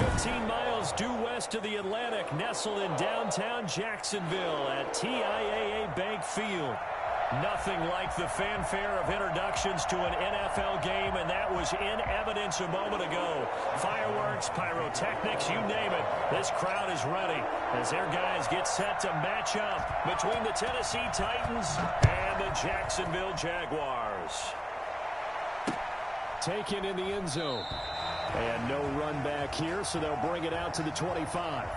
15 miles due west of the Atlantic, nestled in downtown Jacksonville at TIAA Bank Field. Nothing like the fanfare of introductions to an NFL game, and that was in evidence a moment ago. Fireworks, pyrotechnics, you name it. This crowd is ready as their guys get set to match up between the Tennessee Titans and the Jacksonville Jaguars. Taken in the end zone. And no run back here, so they'll bring it out to the 25.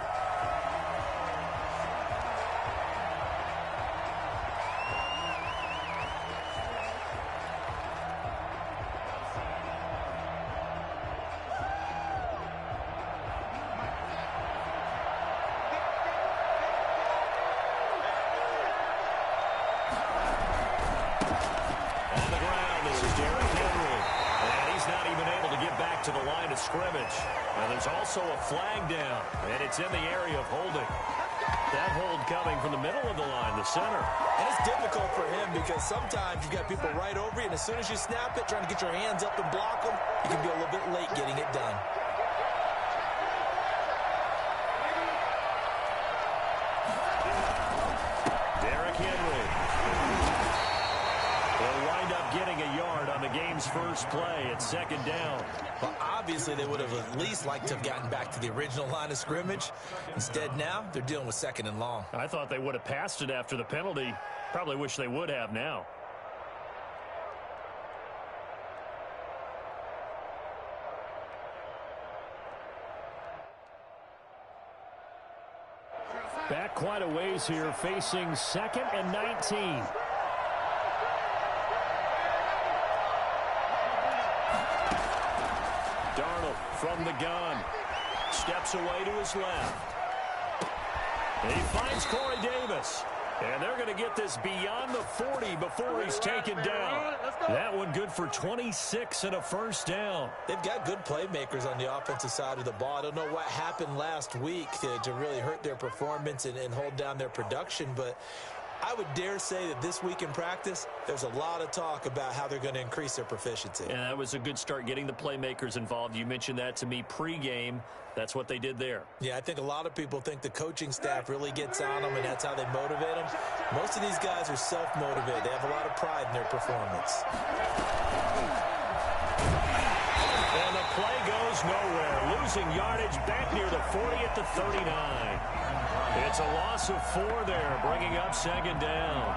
To the line of scrimmage. And there's also a flag down, and it's in the area of holding. That hold coming from the middle of the line, the center. And it's difficult for him because sometimes you've got people right over you, and as soon as you snap it, trying to get your hands up and block them, you can be a little bit late getting it done. Derrick Henry. They'll wind up getting a yard on the game's first play. It's second down. Well, obviously, they would have at least liked to have gotten back to the original line of scrimmage. Instead, now, they're dealing with second and long. I thought they would have passed it after the penalty. Probably wish they would have now. Back quite a ways here, facing 2nd and 19. From the gun. Steps away to his left. And he finds Corey Davis. And they're going to get this beyond the 40 before he's taken down. That one good for 26 and a first down. They've got good playmakers on the offensive side of the ball. I don't know what happened last week to really hurt their performance and hold down their production, but I would dare say that this week in practice, there's a lot of talk about how they're going to increase their proficiency. And that was a good start getting the playmakers involved. You mentioned that to me pregame. That's what they did there. Yeah, I think a lot of people think the coaching staff really gets on them, and that's how they motivate them. Most of these guys are self-motivated. They have a lot of pride in their performance. And the play goes nowhere. Losing yardage back near the 40 at the 39. It's a loss of 4 there, bringing up second down.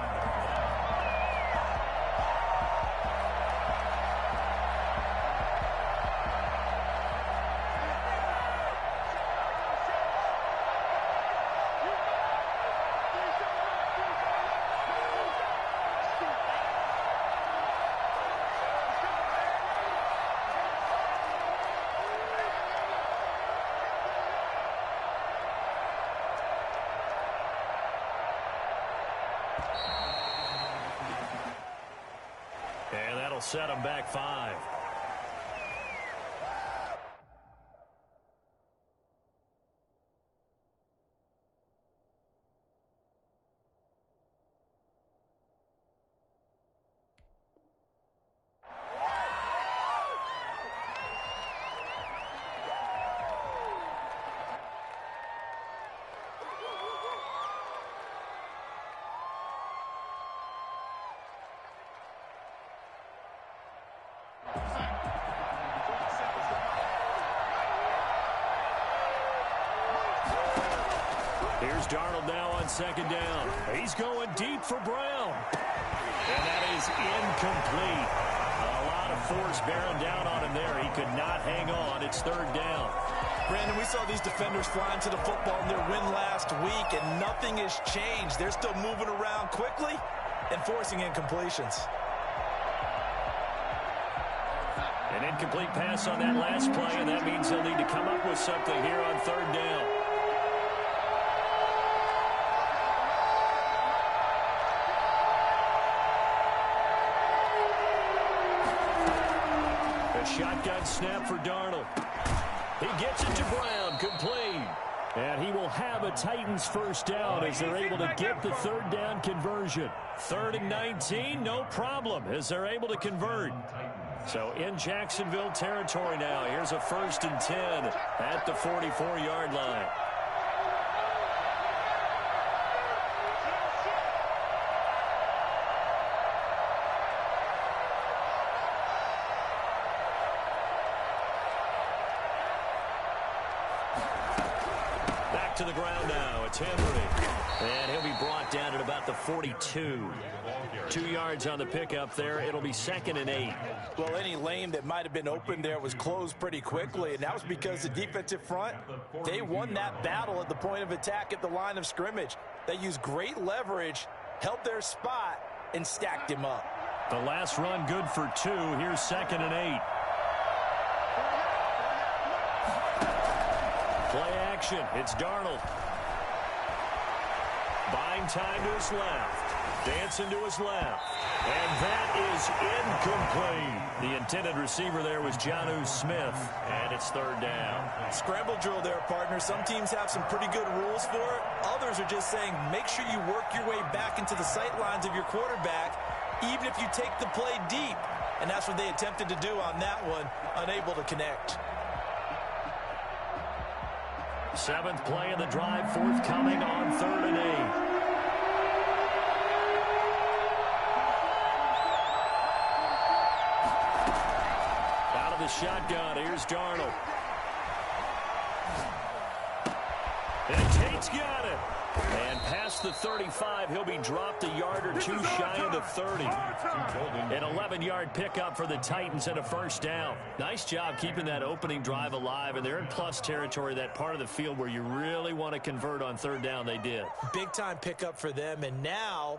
And that'll set them back 5. Here's Darnold now on second down. He's going deep for Brown. And that is incomplete. A lot of force bearing down on him there. He could not hang on. It's third down. Brandon, we saw these defenders flying to the football in their win last week, and nothing has changed. They're still moving around quickly and forcing incompletions. An incomplete pass on that last play, and that means they'll need to come up with something here on third down. A shotgun snap for Darnold. He gets it to Brown, complete. And he will have a Titans first down as they're able to get the third down conversion. 3rd and 19, no problem, as they're able to convert. So in Jacksonville territory now. Here's a 1st and 10 at the 44-yard line. Back to the ground now. It's Henry. And he'll be brought down at about the 42. 2 yards on the pickup there. It'll be 2nd and 8. Well, any lane that might have been open there was closed pretty quickly, and that was because the defensive front, they won that battle at the point of attack at the line of scrimmage. They used great leverage, held their spot, and stacked him up. The last run good for 2. Here's 2nd and 8. Play action. It's Darnold. Buying time to his left. Dancing to his left. And that is incomplete. The intended receiver there was Jonnu Smith. And it's 3rd down. Scramble drill there, partner. Some teams have some pretty good rules for it. Others are just saying make sure you work your way back into the sight lines of your quarterback, even if you take the play deep. And that's what they attempted to do on that one, unable to connect. 7th play of the drive, forthcoming on 3rd and 8. The shotgun. Here's Darnold. And Tate's got it. And past the 35, he'll be dropped a yard or 2 shy of the 30. An 11-yard pickup for the Titans and a 1st down. Nice job keeping that opening drive alive, and they're in plus territory, that part of the field where you really want to convert on 3rd down. They did. Big-time pickup for them, and now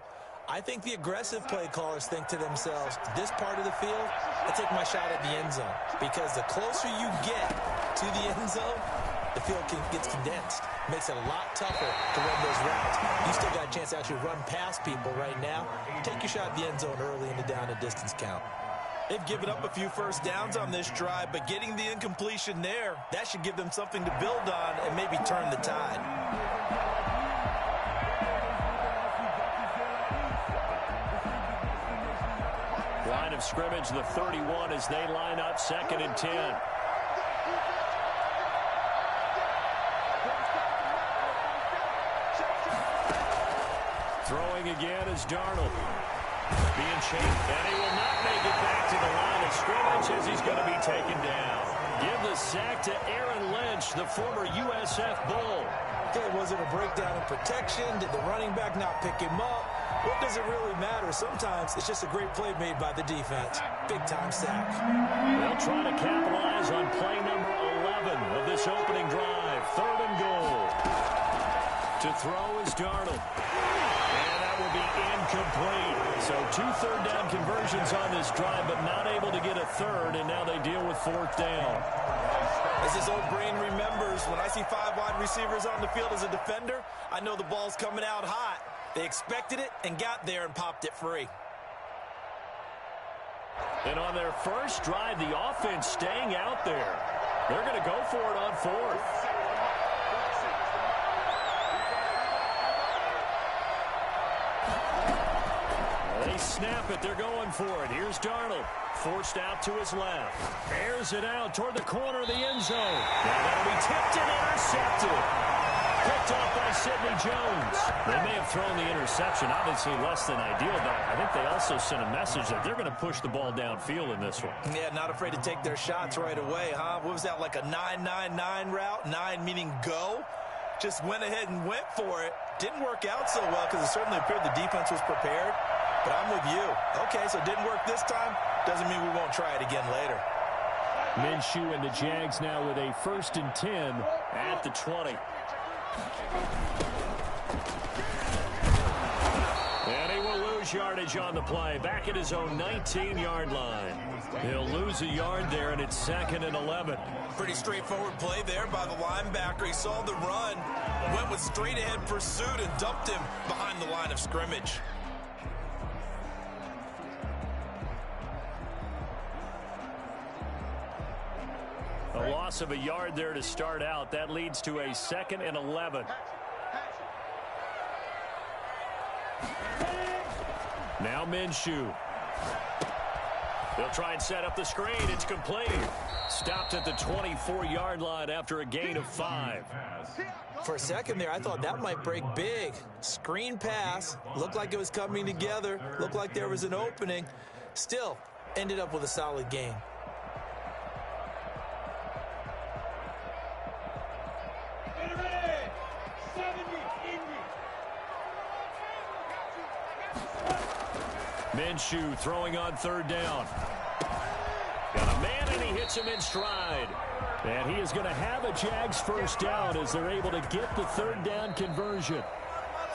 I think the aggressive play callers think to themselves, this part of the field, I take my shot at the end zone. Because the closer you get to the end zone, the field gets condensed. Makes it a lot tougher to run those routes. You still got a chance to actually run past people right now. Take your shot at the end zone early in the down and distance count. They've given up a few 1st downs on this drive, but getting the incompletion there, that should give them something to build on and maybe turn the tide. Line of scrimmage, the 31, as they line up 2nd and 10. Throwing again is Darnold. Being chased, and he will not make it back to the line of scrimmage as he's going to be taken down. Give the sack to Aaron Lynch, the former USF Bull. Okay, was it a breakdown in protection? Did the running back not pick him up? What does it really matter? Sometimes it's just a great play made by the defense. Big-time sack. They'll try to capitalize on play number 11 of this opening drive. 3rd and goal. To throw is Darnold. And that will be incomplete. So 2 3rd-down conversions on this drive, but not able to get a 3rd, and now they deal with 4th down. As his old brain remembers, when I see 5 wide receivers on the field as a defender, I know the ball's coming out hot. They expected it and got there and popped it free. And on their first drive, the offense staying out there. They're going to go for it on 4th. They snap it. They're going for it. Here's Darnold. Forced out to his left. Airs it out toward the corner of the end zone. And that'll be tipped and intercepted. Picked off by Sidney Jones. They may have thrown the interception, obviously less than ideal, but I think they also sent a message that they're going to push the ball downfield in this one. Yeah, not afraid to take their shots right away, huh? What was that, like a 9-9-9 route? 9 meaning go? Just went ahead and went for it. Didn't work out so well because it certainly appeared the defense was prepared. But I'm with you. Okay, so it didn't work this time. Doesn't mean we won't try it again later. Minshew and the Jags now with a 1st and 10 at the 20. And he will lose yardage on the play. Back at his own 19-yard line. He'll lose a yard there, and it's 2nd and 11. Pretty straightforward play there by the linebacker. He saw the run, went with straight-ahead pursuit, and dumped him behind the line of scrimmage. A loss of a yard there to start out. That leads to a 2nd and 11. Now Minshew. They'll try and set up the screen. It's complete. Stopped at the 24-yard line after a gain of 5. For a second there, I thought that might break big. Screen pass. Looked like it was coming together. Looked like there was an opening. Still, ended up with a solid gain. Minshew throwing on 3rd down. Got a man, and he hits him in stride. And he is going to have a Jags 1st down as they're able to get the 3rd down conversion.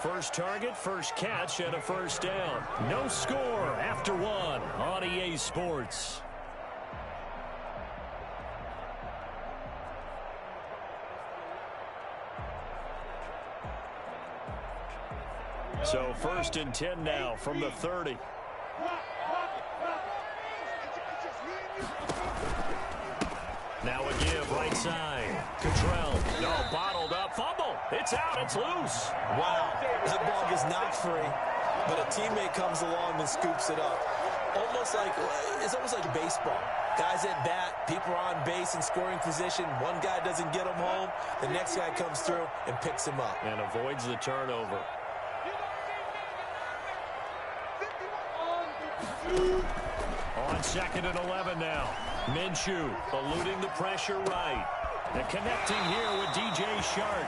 First target, first catch, and a 1st down. No score after 1 on EA Sports. So 1st and 10 now from the 30. Now a give right side. Cottrell. No, bottled up. Fumble. It's out. It's loose. Wow. That ball gets knocked free, but a teammate comes along and scoops it up. It's almost like baseball. Guys at bat, people are on base in scoring position. One guy doesn't get him home. The next guy comes through and picks him up. And avoids the turnover. On 2nd and 11 now. Minshew eluding the pressure right. And connecting here with DJ Shark.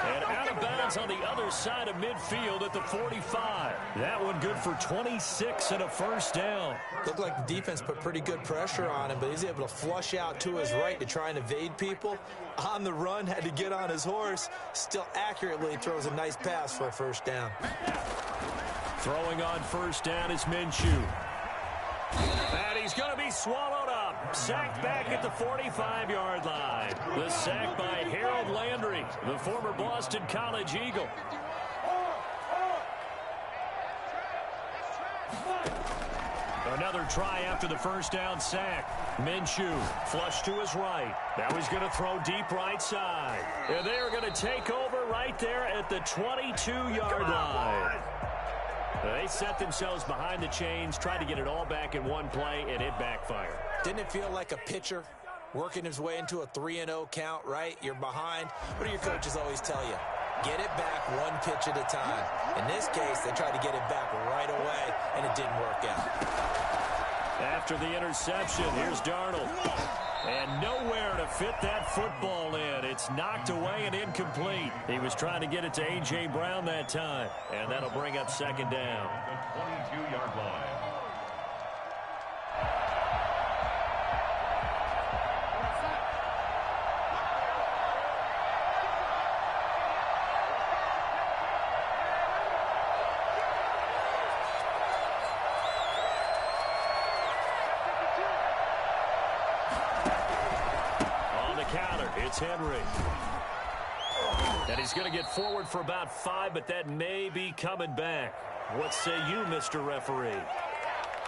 And out of bounds on the other side of midfield at the 45. That one good for 26 and a 1st down. Looked like the defense put pretty good pressure on him, but he's able to flush out to his right to try and evade people. On the run, had to get on his horse. Still accurately throws a nice pass for a 1st down. Throwing on 1st down is Minshew. And he's going to be swallowed up. Sacked back at the 45-yard line. The sack by Harold Landry, the former Boston College Eagle. Another try after the 1st down sack. Minshew flush to his right. Now he's going to throw deep right side. And they are going to take over right there at the 22-yard line. They set themselves behind the chains, tried to get it all back in one play, and it backfired. Didn't it feel like a pitcher working his way into a 3-0 count, right? You're behind. What do your coaches always tell you? Get it back one pitch at a time. In this case, they tried to get it back right away, and it didn't work out. After the interception, here's Darnold. And nowhere to fit that football in. It's knocked away and incomplete. He was trying to get it to A.J. Brown that time. And that'll bring up 2nd down. The 22-yard line. It's Henry. And he's going to get forward for about 5, but that may be coming back. What say you, Mr. Referee?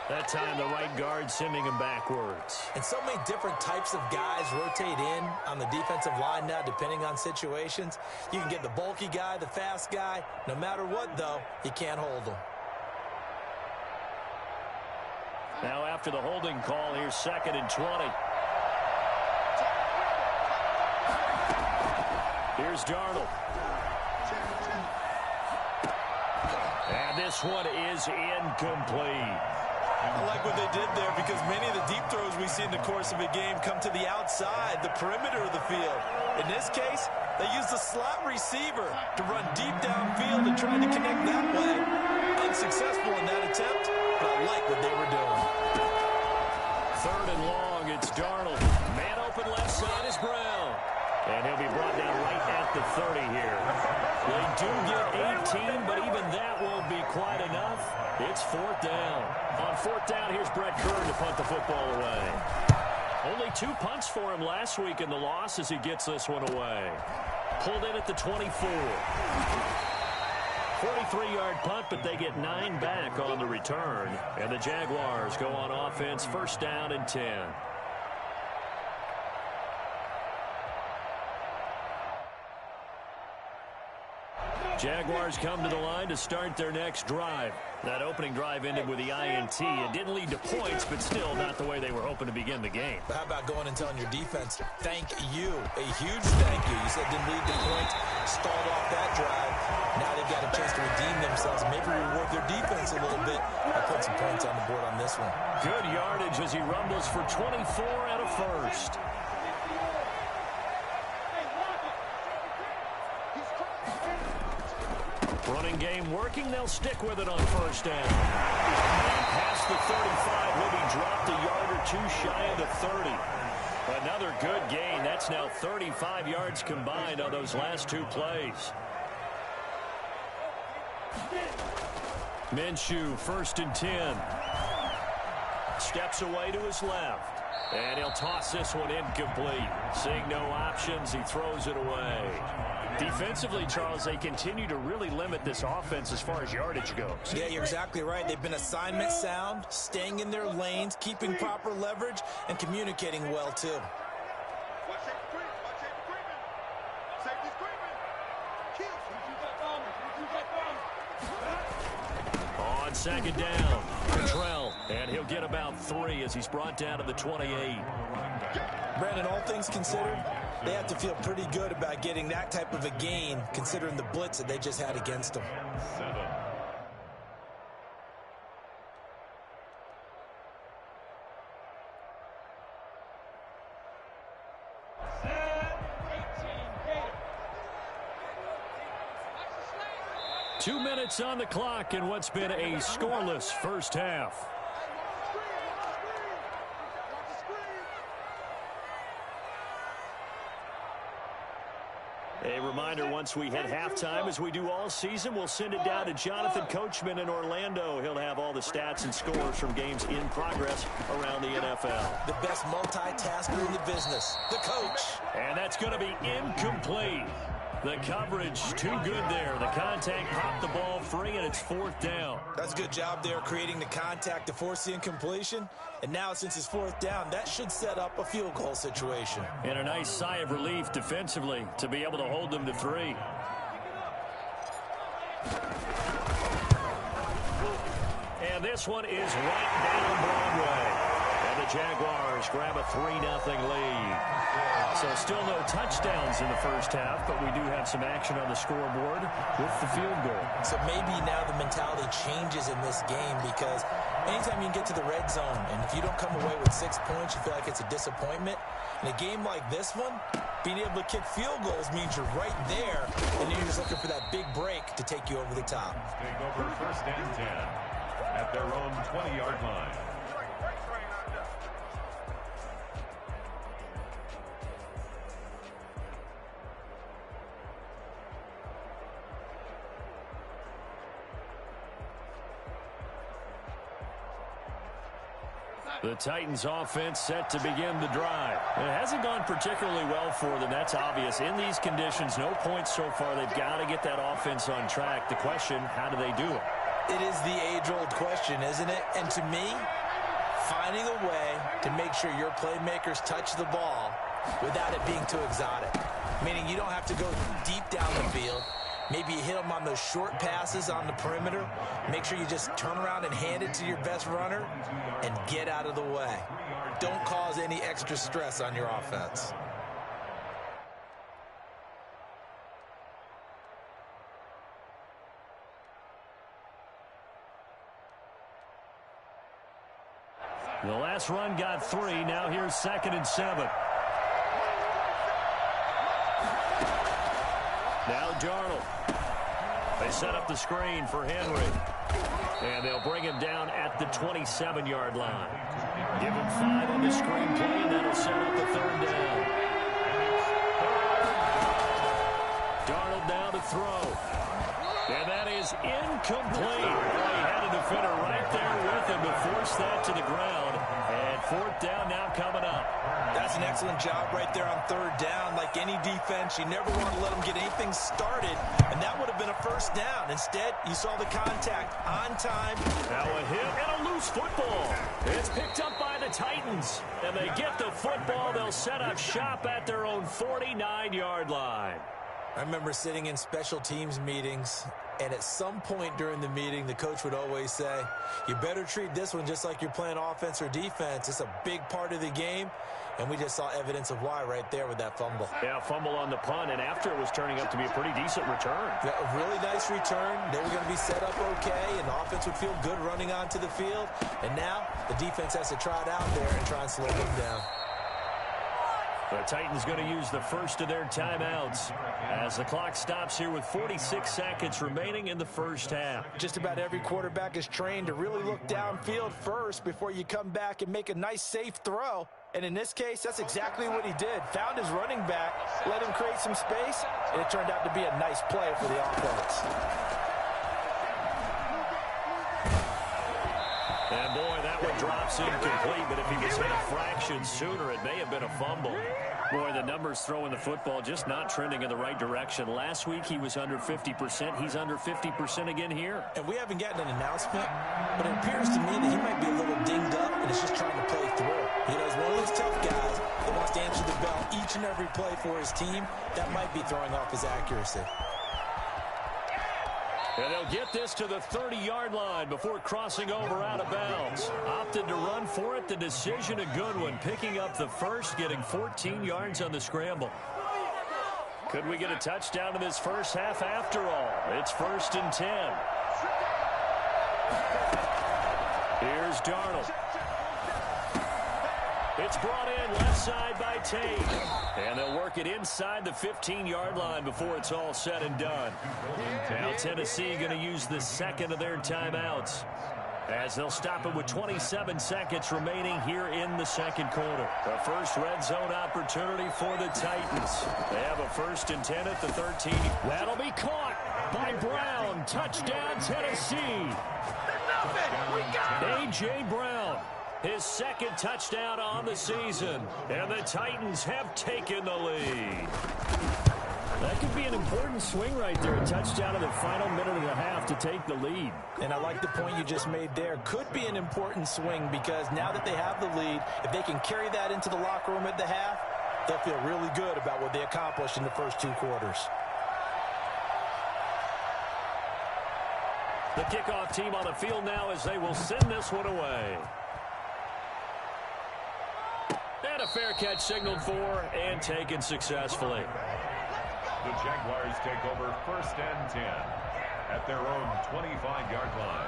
That time the right guard sending him backwards. And so many different types of guys rotate in on the defensive line now, depending on situations. You can get the bulky guy, the fast guy. No matter what, though, you can't hold them. Now after the holding call, here's 2nd and 20. Here's Darnold. And this one is incomplete. I like what they did there because many of the deep throws we see in the course of a game come to the outside, the perimeter of the field. In this case, they used the slot receiver to run deep downfield and try to connect that way. Unsuccessful in that attempt, but I like what they were doing. 3rd and long, it's Darnold. Man open left side is Brown. And he'll be brought down right at the 30 here. They do get 18, but even that won't be quite enough. It's 4th down. On 4th down, here's Brett Kern to punt the football away. Only 2 punts for him last week in the loss as he gets this one away. Pulled in at the 24. 43-yard punt, but they get 9 back on the return. And the Jaguars go on offense, 1st down and 10. Jaguars come to the line to start their next drive. That opening drive ended with the INT. It didn't lead to points, but still not the way they were hoping to begin the game. How about going and telling your defense, thank you, a huge thank you. You said didn't lead to points, stalled off that drive. Now they've got a chance to redeem themselves, maybe reward their defense a little bit. I put some points on the board on this one. Good yardage as he rumbles for 24 and a first. Running game working. They'll stick with it on first down. Past the 35, will be dropped a yard or two shy of the 30. Another good gain. That's now 35 yards combined on those last two plays. Minshew, 1st and 10. Steps away to his left. And he'll toss this one incomplete. Seeing no options, he throws it away. Defensively, Charles, they continue to really limit this offense as far as yardage goes. Yeah, you're exactly right. They've been assignment sound, staying in their lanes, keeping proper leverage, and communicating well, too. On second down, Cottrell, and he'll get about 3 as he's brought down to the 28. Brandon, all things considered, they have to feel pretty good about getting that type of a gain, considering the blitz that they just had against them. 7. Two minutes on the clock in what's been a scoreless first half. A reminder, once we hit halftime, as we do all season, we'll send it down to Jonathan Coachman in Orlando. He'll have all the stats and scores from games in progress around the NFL. The best multitasker in the business, the coach. And that's going to be incomplete. The coverage too good there. The contact popped the ball free, and it's 4th down. That's a good job there, creating the contact to force the incompletion. And now, since it's 4th down, that should set up a field goal situation. And a nice sigh of relief defensively to be able to hold them to 3. And this one is right down Broadway. And the Jaguars grab a 3-0 lead. So still no touchdowns in the first half, but we do have some action on the scoreboard with the field goal. So maybe now the mentality changes in this game, because anytime you can get to the red zone, and if you don't come away with 6 points, you feel like it's a disappointment. In a game like this one, being able to kick field goals means you're right there, and you're just looking for that big break to take you over the top. Take over 1st and 10 at their own 20-yard line. The Titans offense set to begin the drive. It hasn't gone particularly well for them. That's obvious. In these conditions, no points so far. They've got to get that offense on track. The question, how do they do it? It is the age-old question, isn't it? And to me, finding a way to make sure your playmakers touch the ball without it being too exotic. Meaning you don't have to go deep down the field. Maybe you hit them on those short passes on the perimeter. Make sure you just turn around and hand it to your best runner and get out of the way. Don't cause any extra stress on your offense. The last run got 3. Now here's 2nd and 7. Now Darnold. They set up the screen for Henry. And they'll bring him down at the 27-yard line. Give him 5 on the screenplay, and that'll set up the 3rd down. Darnold now to throw. And that is incomplete. Well, he had a defender right there with him to force that to the ground. And 4th down now coming up. That's an excellent job right there on 3rd down. Like any defense, you never want to let them get anything started, and that would have been a 1st down. Instead, you saw the contact on time. Now a hit and a loose football. It's picked up by the Titans, and they get the football. They'll set up shop at their own 49-yard line. I remember sitting in special teams meetings, and at some point during the meeting, the coach would always say, you better treat this one just like you're playing offense or defense. It's a big part of the game, and we just saw evidence of why right there with that fumble. Yeah, fumble on the punt, and after it was turning up to be a pretty decent return. Yeah, a really nice return. They were going to be set up okay, and the offense would feel good running onto the field. And now the defense has to try it out there and try and slow them down. The Titans going to use the first of their timeouts as the clock stops here with 46 seconds remaining in the first half. Just about every quarterback is trained to really look downfield first before you come back and make a nice, safe throw. And in this case, that's exactly what he did. Found his running back, let him create some space, and it turned out to be a nice play for the offense. And boy, that one drops incomplete, but if he was hit a fraction sooner, it may have been a fumble. Boy, the numbers throwing the football just not trending in the right direction. Last week he was under 50%. He's under 50% again here. And we haven't gotten an announcement, but it appears to me that he might be a little dinged up and is just trying to play through. You know, he's one of those tough guys that wants to answer the bell each and every play for his team. That might be throwing off his accuracy. And they'll get this to the 30-yard line before crossing over out of bounds. Opted to run for it. The decision a good one. Picking up the first, getting 14 yards on the scramble. Could we get a touchdown in this first half after all? It's 1st and 10. Here's Darnold. It's brought in left side by Tate. And they'll work it inside the 15-yard line before it's all said and done. Now Tennessee going to use the second of their timeouts as they'll stop it with 27 seconds remaining here in the second quarter. The first red zone opportunity for the Titans. They have a 1st and 10 at the 13. That'll be caught by Brown. Touchdown, Tennessee. A.J. Brown. His second touchdown on the season. And the Titans have taken the lead. That could be an important swing right there. A touchdown in the final minute and a half to take the lead. And I like the point you just made there. Could be an important swing because now that they have the lead, if they can carry that into the locker room at the half, they'll feel really good about what they accomplished in the first 2 quarters. The kickoff team on the field now as they will send this one away. And a fair catch signaled for and taken successfully. The Jaguars take over 1st and 10 at their own 25-yard line.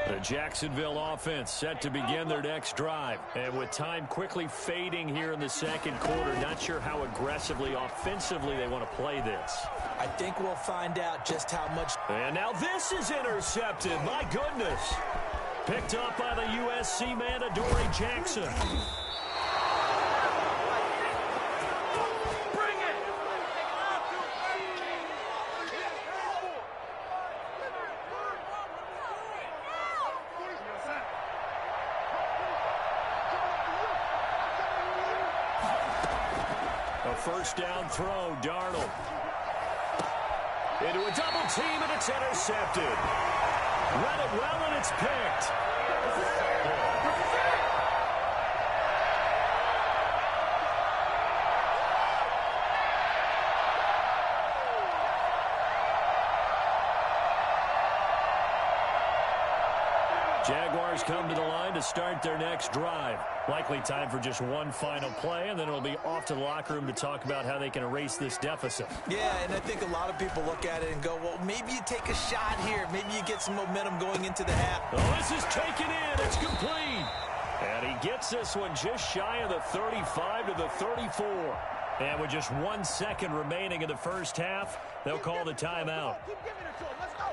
The Jacksonville offense set to begin their next drive. And with time quickly fading here in the second quarter, not sure how aggressively, offensively they want to play this. I think we'll find out just how much. And now this is intercepted. My goodness. Picked up by the USC man, Adoree Jackson. A first down throw, Darnold. Into a double team, and it's intercepted. Read it well, and it's picked. Jaguars come to the line to start their next drive. Likely time for just one final play, and then it'll be off to the locker room to talk about how they can erase this deficit. Yeah, and I think a lot of people look at it and go, well, maybe you take a shot here. Maybe you get some momentum going into the half. Oh, this is taken in. It's complete. And he gets this one just shy of the 35 to the 34. And with just 1 second remaining in the first half, they'll call the timeout. Keep giving it to him. Let's go.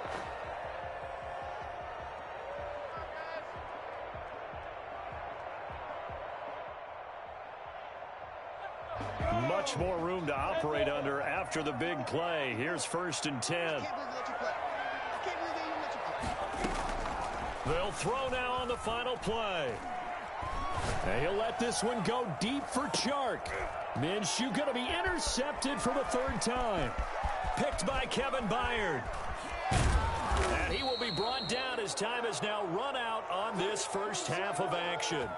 Much more room to operate under after the big play. Here's 1st and 10. They'll throw now on the final play. And he'll let this one go deep for Chark. Minshew going to be intercepted for the 3rd time. Picked by Kevin Byard. And he will be brought down as time has now run out on this first half of action.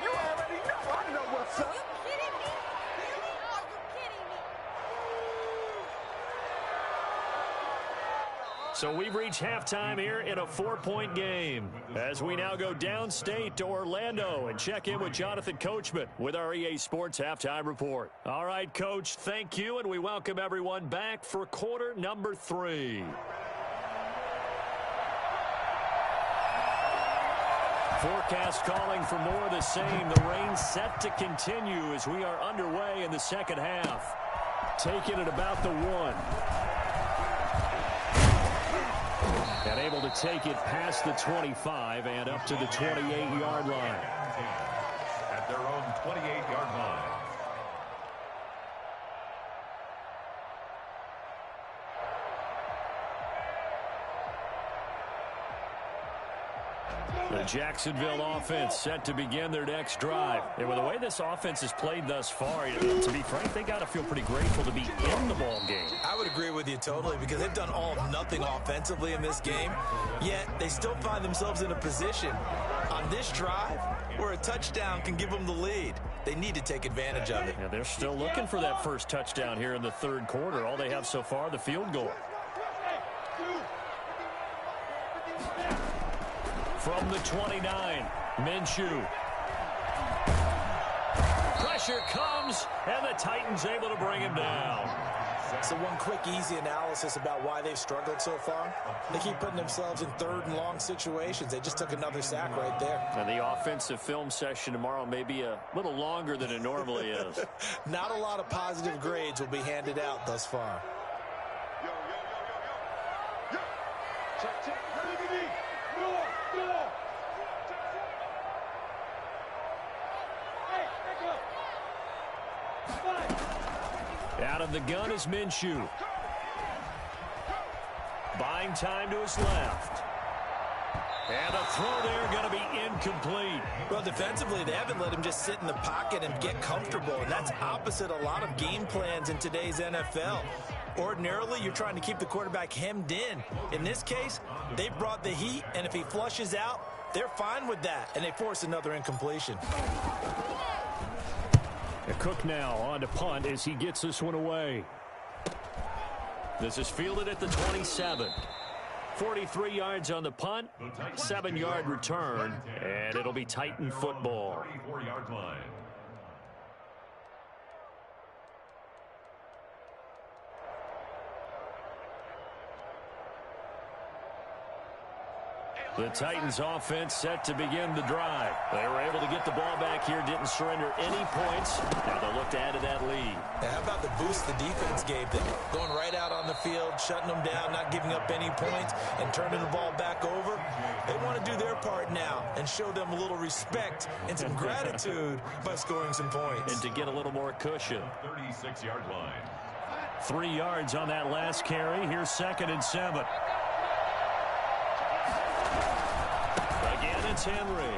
You already know. I know what's up. You kidding me? Really? Are you kidding me? So we've reached halftime here in a 4-point game as we now go downstate to Orlando and check in with Jonathan Coachman with our EA Sports Halftime Report. All right, Coach, thank you, and we welcome everyone back for quarter number 3. Forecast calling for more of the same. The rain set to continue as we are underway in the second half. Taking it about the 1. And able to take it past the 25 and up to the 28-yard line. At their own 28-yard line. The Jacksonville offense set to begin their next drive. And with the way this offense has played thus far, to be frank, they got to feel pretty grateful to be in the ball game. I would agree with you totally because they've done all of nothing offensively in this game, yet they still find themselves in a position on this drive where a touchdown can give them the lead. They need to take advantage of it. Yeah, they're still looking for that first touchdown here in the third quarter. All they have so far, the field goal. From the 29, Minshew. Pressure comes, and the Titans able to bring him down. So one quick, easy analysis about why they've struggled so far. They keep putting themselves in third and long situations. They just took another sack right there. And the offensive film session tomorrow may be a little longer than it normally is. Not a lot of positive grades will be handed out thus far. Check. Out of the gun is Minshew. Buying time to his left. And a throw there going to be incomplete. Well, defensively, they haven't let him just sit in the pocket and get comfortable, and that's opposite a lot of game plans in today's NFL. Ordinarily, you're trying to keep the quarterback hemmed in. In this case, they brought the heat, and if he flushes out, they're fine with that, and they force another incompletion. Cook now on to punt as he gets this one away. This is fielded at the 27. 43 yards on the punt, 7-yard return, and it'll be Titan football. 34-yard line. The Titans offense set to begin the drive. They were able to get the ball back here, didn't surrender any points. Now they'll look to add to that lead. Now, how about the boost the defense gave them? Going right out on the field, shutting them down, not giving up any points, and turning the ball back over. They want to do their part now and show them a little respect and some gratitude by scoring some points. And to get a little more cushion. 36-yard line. 3 yards on that last carry. Here's 2nd and 7. Again, it's Henry.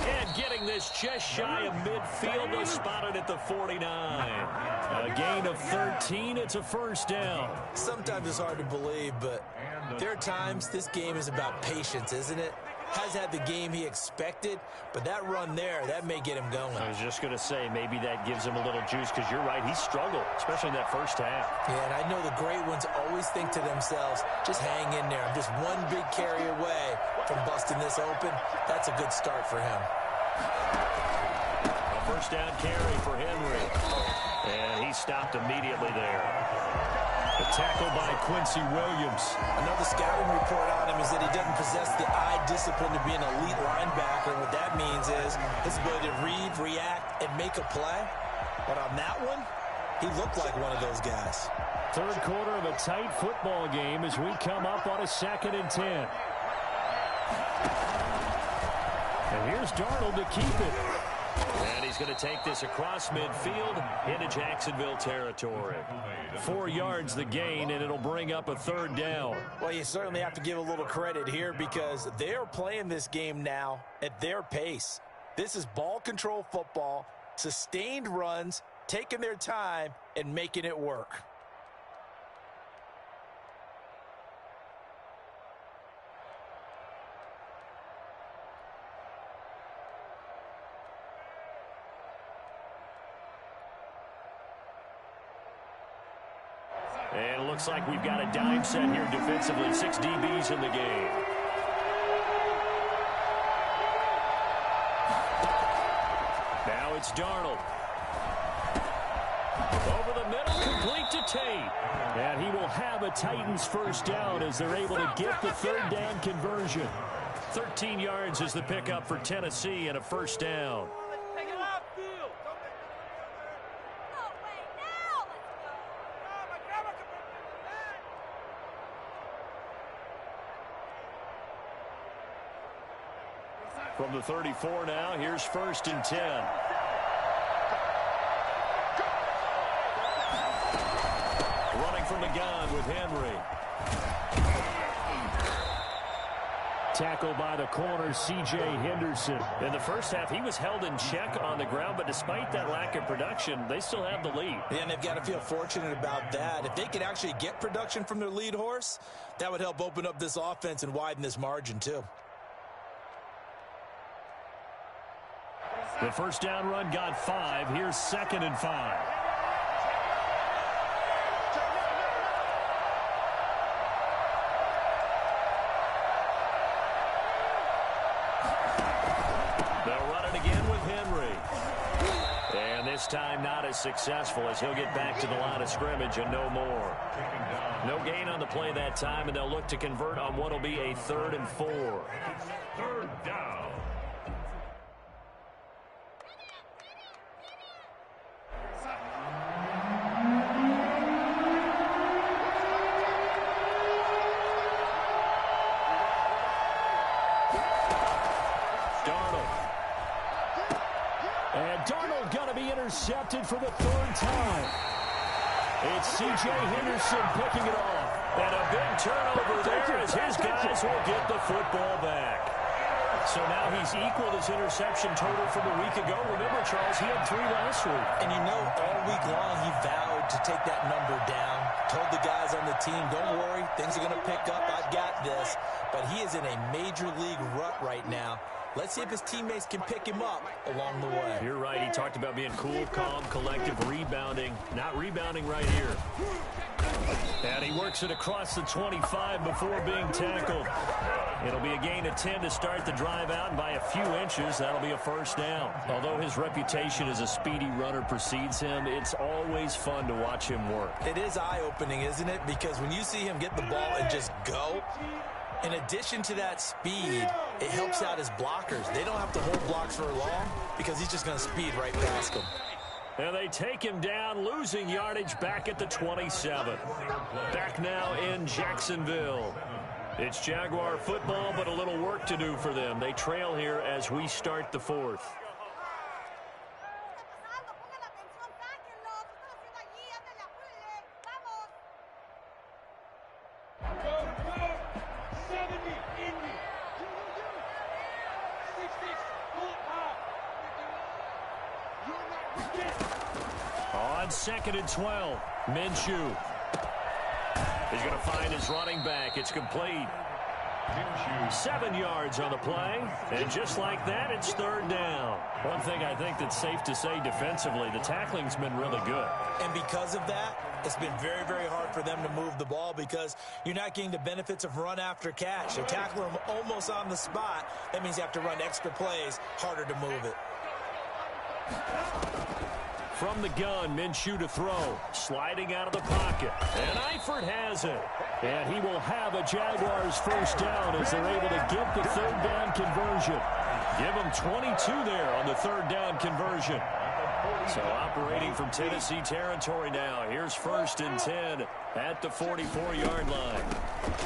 And getting this just shy of midfield, was spotted at the 49. A gain of 13. It's a first down. Sometimes it's hard to believe, but there are times this game is about patience, isn't it? Has had the game he expected, but that run there, that may get him going. I was just going to say, maybe that gives him a little juice, because you're right, he struggled, especially in that first half. Yeah, and I know the great ones always think to themselves, just hang in there. I'm just one big carry away from busting this open. That's a good start for him. A first down carry for Henry. And he stopped immediately there. The tackle by Quincy Williams. Another scouting report on him is that he doesn't possess the eye discipline to be an elite linebacker. And what that means is his ability to read, react, and make a play. But on that one, he looked like one of those guys. Third quarter of a tight football game as we come up on a 2nd and 10. And here's Darnold to keep it. And he's going to take this across midfield into Jacksonville territory. 4 yards the gain, and it'll bring up a third down. Well, you certainly have to give a little credit here because they're playing this game now at their pace. This is ball control football, sustained runs, taking their time, and making it work. And it looks like we've got a dime set here defensively. 6 DBs in the game. Now it's Darnold. Over the middle, complete to Tate. And he will have a Titans first down as they're able to get the third down conversion. 13 yards is the pickup for Tennessee and a first down. From the 34 now, here's 1st and 10. Running from the gun with Henry. Tackled by the corner, C.J. Henderson. In the first half, he was held in check on the ground, but despite that lack of production, they still have the lead. And they've got to feel fortunate about that. If they could actually get production from their lead horse, that would help open up this offense and widen this margin too. The first down run got 5. Here's 2nd and 5. They'll run it again with Henry. And this time not as successful as he'll get back to the line of scrimmage and no more. No gain on the play that time, and they'll look to convert on what will be a 3rd and 4. 3rd down. Intercepted for the 3rd time. It's C.J. Henderson picking it off. And a big turnover there as his guys will get the football back. So now he's equaled his interception total from a week ago. Remember, Charles, he had 3 last week. And you know, all week long he vowed to take that number down. Told the guys on the team, don't worry, things are going to pick up. I've got this. But he is in a major league rut right now. Let's see if his teammates can pick him up along the way. You're right. He talked about being cool, calm, collective, rebounding. Not rebounding right here. And he works it across the 25 before being tackled. It'll be a gain of 10 to start the drive out, and by a few inches, that'll be a first down. Although his reputation as a speedy runner precedes him, it's always fun to watch him work. It is eye-opening, isn't it? Because when you see him get the ball and just go, in addition to that speed, it helps out his blockers. They don't have to hold blocks for long because he's just going to speed right past them. And they take him down, losing yardage back at the 27. Back now in Jacksonville. It's Jaguar football, but a little work to do for them. They trail here as we start the 4th. On 2nd and 12, Minshew. He's going to find his running back. It's complete. 7 yards on the play. And just like that, it's 3rd down. One thing I think that's safe to say defensively, the tackling's been really good. And because of that, it's been very, very hard for them to move the ball because you're not getting the benefits of run after catch. They tackle them almost on the spot. That means you have to run extra plays, harder to move it. From the gun, Minshew to throw. Sliding out of the pocket. And Eifert has it. And he will have a Jaguars first down as they're able to get the 3rd down conversion. Give them 22 there on the 3rd down conversion. So operating from Tennessee territory now. Here's 1st and 10 at the 44-yard line.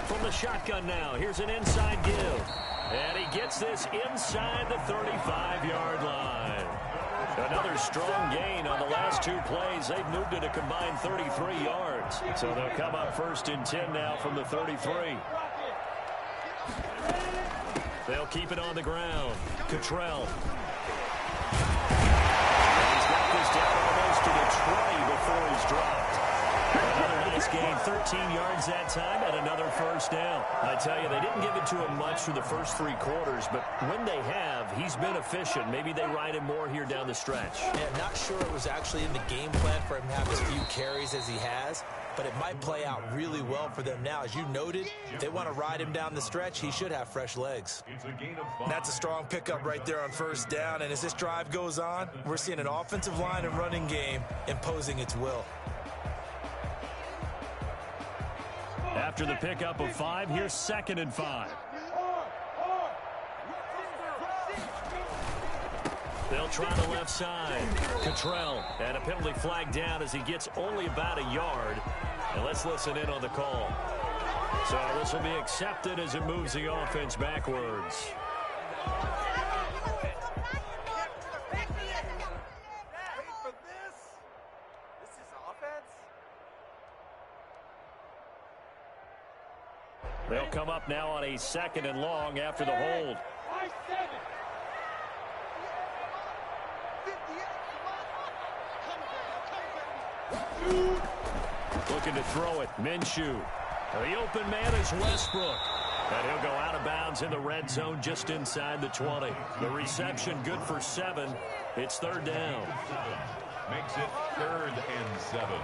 From the shotgun now, here's an inside give. And he gets this inside the 35-yard line. Another strong gain on the last 2 plays. They've moved it a combined 33 yards. So they'll come up 1st and 10 now from the 33. They'll keep it on the ground. Cottrell. He's got this down almost to the 20 before he's dropped. Another nice gain, 13 yards that time, and another first down. I tell you, they didn't give it to him much through the first 3 quarters, but when they have, he's been efficient. Maybe they ride him more here down the stretch. Yeah, not sure it was actually in the game plan for him to have as few carries as he has, but it might play out really well for them now. As you noted, if they want to ride him down the stretch, he should have fresh legs. It's a gain of 5. That's a strong pickup right there on first down, and as this drive goes on, we're seeing an offensive line and running game imposing its will. After the pickup of 5, here's 2nd and 5. They'll try the left side. Cottrell, and a penalty flag down as he gets only about a yard. And let's listen in on the call. So this will be accepted as it moves the offense backwards. They'll come up now on a 2nd and long after the hold. Looking to throw it. Minshew. The open man is Westbrook. And he'll go out of bounds in the red zone just inside the 20. The reception good for 7. It's 3rd down. Makes it 3rd and 7.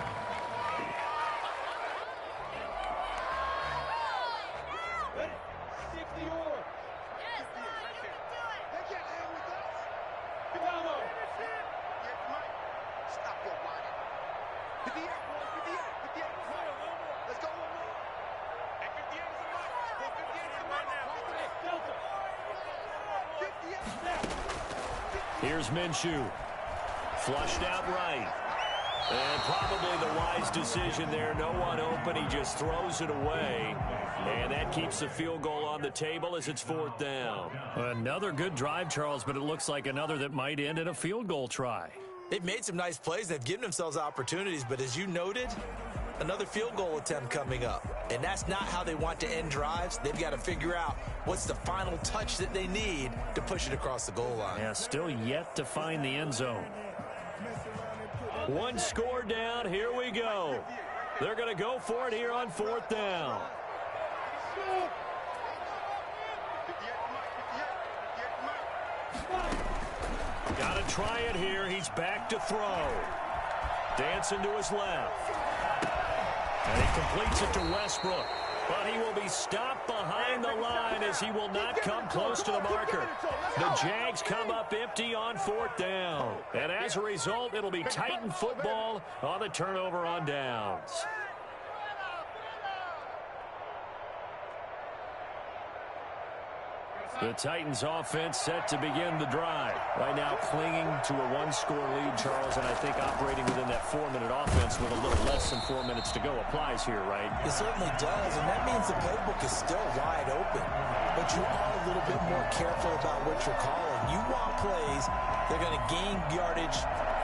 Here's Minshew. Flushed out right. And probably the wise decision there. No one open. He just throws it away. And that keeps the field goal on the table as it's 4th down. Another good drive, Charles, but it looks like another that might end in a field goal try. They've made some nice plays. They've given themselves opportunities, but as you noted, another field goal attempt coming up. And that's not how they want to end drives. They've got to figure out what's the final touch that they need to push it across the goal line. Yeah, still yet to find the end zone. 1 score down. Here we go. They're going to go for it here on 4th down. Got to try it here. He's back to throw. Dancing to his left. And he completes it to Westbrook. But he will be stopped behind the line as he will not come close to the marker. The Jags come up empty on 4th down. And as a result, it'll be Titan football on the turnover on downs. The Titans offense set to begin the drive. Right now clinging to a 1-score lead, Charles, and I think operating within that 4-minute offense with a little less than 4 minutes to go applies here, right? It certainly does, and that means the playbook is still wide open. But you are a little bit more careful about what you're calling. You want plays that are going to gain yardage,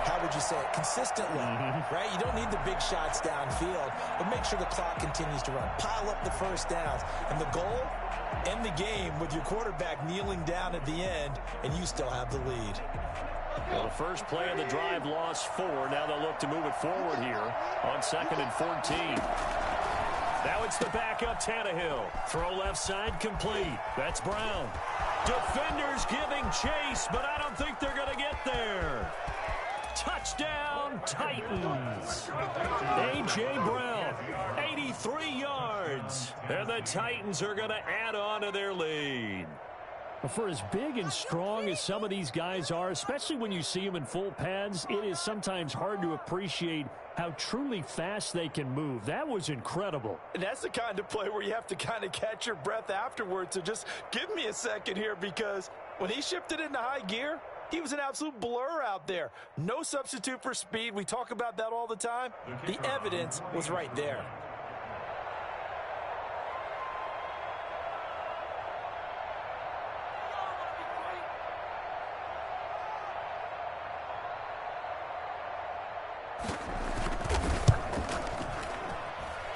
how would you say it, consistently, right? You don't need the big shots downfield, but make sure the clock continues to run. Pile up the first downs. And the goal, end the game with your quarterback kneeling down at the end, and you still have the lead. Well, the first play of the drive lost 4. Now they'll look to move it forward here on 2nd and 14. Now it's the backup Tannehill. Throw left side complete. That's Brown. Defenders giving chase, but I don't think they're going to get there. Touchdown, Titans. A.J. Brown, 83 yards. And the Titans are going to add on to their lead. For as big and strong as some of these guys are, especially when you see them in full pads, it is sometimes hard to appreciate how truly fast they can move. That was incredible. And that's the kind of play where you have to kind of catch your breath afterwards. So just give me a second here, because when he shifted into high gear, he was an absolute blur out there. No substitute for speed. We talk about that all the time. The evidence was right there.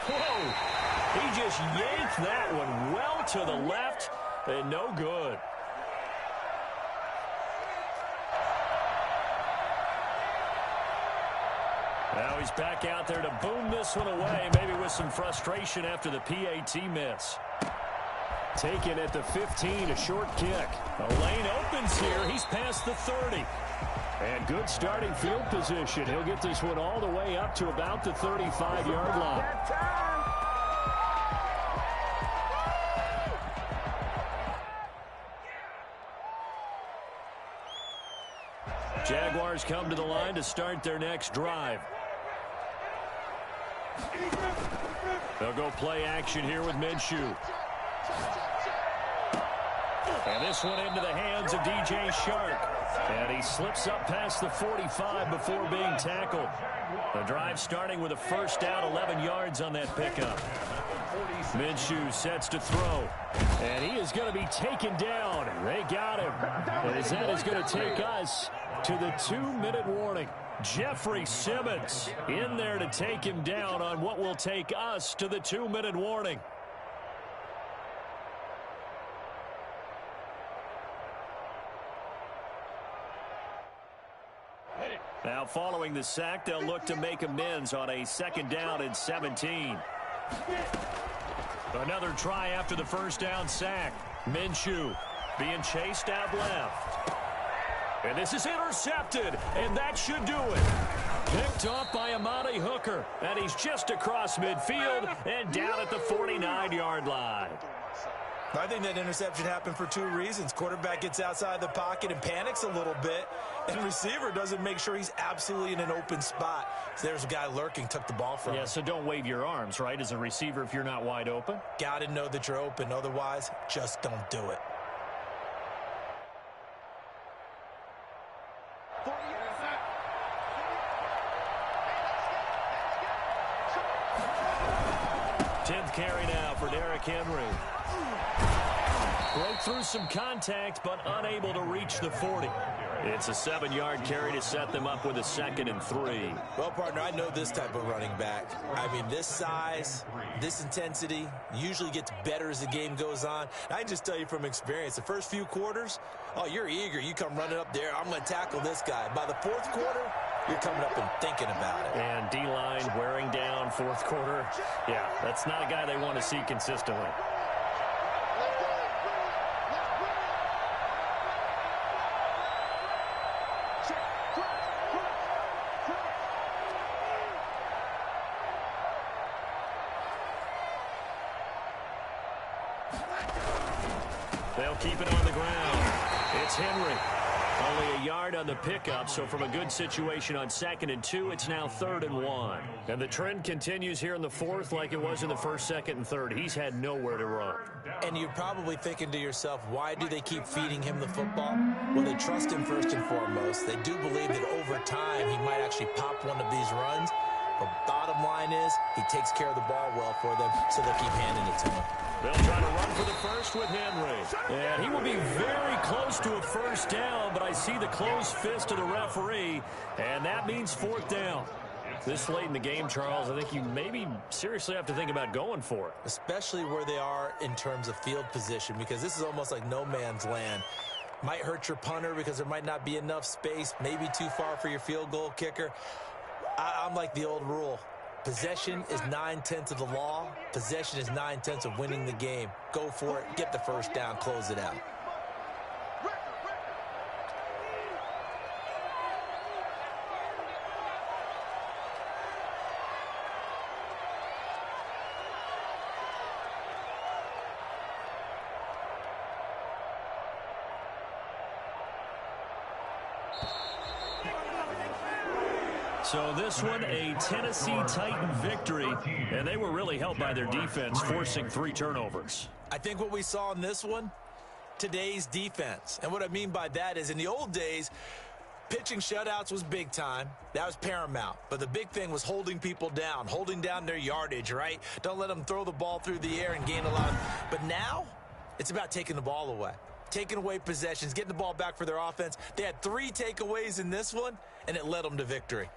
Whoa! He just yanked that one well to the left, and no good. Now he's back out there to boom this one away, maybe with some frustration after the PAT miss. Taken at the 15, a short kick. The lane opens here. He's past the 30. And good starting field position. He'll get this one all the way up to about the 35-yard line. Jaguars come to the line to start their next drive. They'll go play action here with Minshew. And this one into the hands of DJ Shark. And he slips up past the 45 before being tackled. The drive starting with a first down, 11 yards on that pickup. Minshew sets to throw. And he is going to be taken down. They got him. And that is going to take us to the 2-minute warning. Jeffrey Simmons in there to take him down on what will take us to the 2-minute warning. Now following the sack, they'll look to make amends on a 2nd down and 17. Another try after the first down sack. Minshew being chased out left. And this is intercepted, and that should do it. Picked off by Amani Hooker, and he's just across midfield and down at the 49-yard line. I think that interception happened for 2 reasons. Quarterback gets outside the pocket and panics a little bit, and receiver doesn't make sure he's absolutely in an open spot. So there's a guy lurking, took the ball from him. Yeah, so don't wave your arms, right, as a receiver if you're not wide open? Got to know that you're open. Otherwise, just don't do it. Carry now for Derrick Henry. Broke through some contact, but unable to reach the 40. It's a 7-yard carry to set them up with a 2nd and 3. Well, partner, I know this type of running back. I mean, this size, this intensity usually gets better as the game goes on. I can just tell you from experience, the first few quarters, oh, you're eager. You come running up there. I'm going to tackle this guy. By the 4th quarter, you're coming up and thinking about it. And D-line wearing down 4th quarter. Yeah, that's not a guy they want to see consistently. They'll keep it on the ground. It's Henry. Only a yard on the pickup, so from a good situation on 2nd and 2, it's now 3rd and 1. And the trend continues here in the 4th like it was in the 1st, 2nd, and 3rd. He's had nowhere to run. And you're probably thinking to yourself, why do they keep feeding him the football? Well, they trust him first and foremost. They do believe that over time he might actually pop one of these runs. The bottom line is he takes care of the ball well for them, so they'll keep handing it to him. They'll try to run for the first with Henry. And he will be very close to a first down, but I see the closed fist of the referee, and that means 4th down. This late in the game, Charles, I think you maybe seriously have to think about going for it. Especially where they are in terms of field position, because this is almost like no man's land. Might hurt your punter because there might not be enough space, maybe too far for your field goal kicker. I'm like the old rule. Possession is 9/10 of the law. Possession is 9/10 of winning the game. Go for it. Get the first down. Close it out. So this one, a Tennessee Titan victory, and they were really helped by their defense, forcing 3 turnovers. I think what we saw in this one, today's defense. And what I mean by that is in the old days, pitching shutouts was big time. That was paramount. But the big thing was holding people down, holding down their yardage, right? Don't let them throw the ball through the air and gain a lot. But now, it's about taking the ball away. Taking away possessions, getting the ball back for their offense. They had 3 takeaways in this one, and it led them to victory.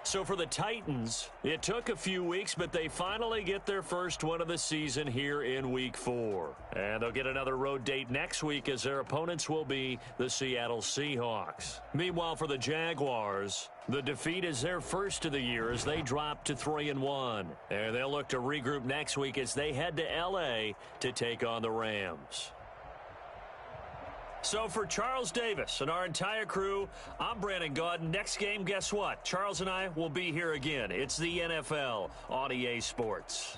So for the Titans, it took a few weeks, but they finally get their first one of the season here in Week 4. And they'll get another road date next week as their opponents will be the Seattle Seahawks. Meanwhile, for the Jaguars, the defeat is their first of the year as they drop to 3-1. And they'll look to regroup next week as they head to L.A. to take on the Rams. So for Charles Davis and our entire crew, I'm Brandon Gaudin. Next game, guess what? Charles and I will be here again. It's the NFL on EA Sports.